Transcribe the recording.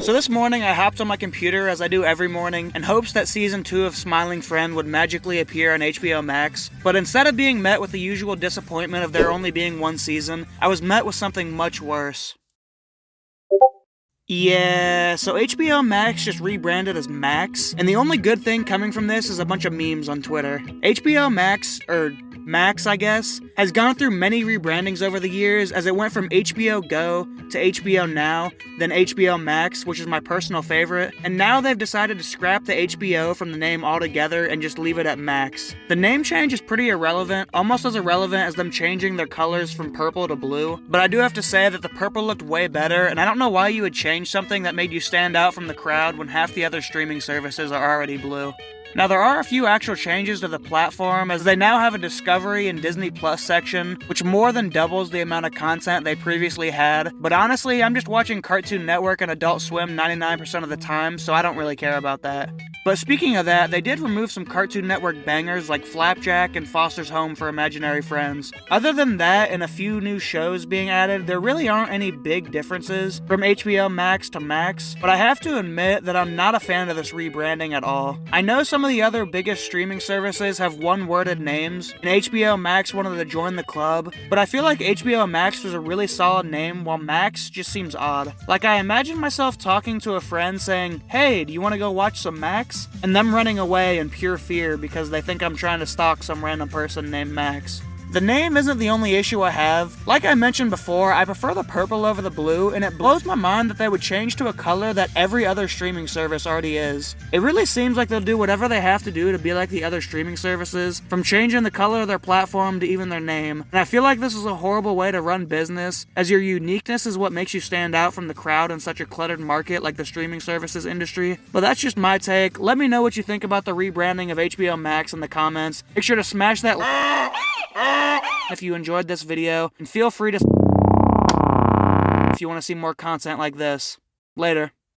So this morning I hopped on my computer, as I do every morning, in hopes that Season 2 of Smiling Friend would magically appear on HBO Max, but instead of being met with the usual disappointment of there only being one season, I was met with something much worse. Yeah, so HBO Max just rebranded as Max, and the only good thing coming from this is a bunch of memes on Twitter. HBO Max, Max, I guess, has gone through many rebrandings over the years, as it went from HBO Go to HBO Now, then HBO Max, which is my personal favorite, and now they've decided to scrap the HBO from the name altogether and just leave it at Max. The name change is pretty irrelevant, almost as irrelevant as them changing their colors from purple to blue, but I do have to say that the purple looked way better, and I don't know why you would change something that made you stand out from the crowd when half the other streaming services are already blue. Now, there are a few actual changes to the platform, as they now have a Discovery and Disney Plus section, which more than doubles the amount of content they previously had, but honestly, I'm just watching Cartoon Network and Adult Swim 99% of the time, so I don't really care about that. But speaking of that, they did remove some Cartoon Network bangers like Flapjack and Foster's Home for Imaginary Friends. Other than that, and a few new shows being added, there really aren't any big differences from HBO Max to Max, but I have to admit that I'm not a fan of this rebranding at all. I know some of the other biggest streaming services have one-worded names, and HBO Max wanted to join the club, but I feel like HBO Max was a really solid name, while Max just seems odd. Like, I imagine myself talking to a friend saying, "Hey, do you want to go watch some Max?" and them running away in pure fear because they think I'm trying to stalk some random person named Max. The name isn't the only issue I have. Like I mentioned before, I prefer the purple over the blue, and it blows my mind that they would change to a color that every other streaming service already is. It really seems like they'll do whatever they have to do to be like the other streaming services, from changing the color of their platform to even their name. And I feel like this is a horrible way to run business, as your uniqueness is what makes you stand out from the crowd in such a cluttered market like the streaming services industry. But that's just my take. Let me know what you think about the rebranding of HBO Max in the comments. Make sure to smash that if you enjoyed this video, and feel free to if you want to see more content like this. Later.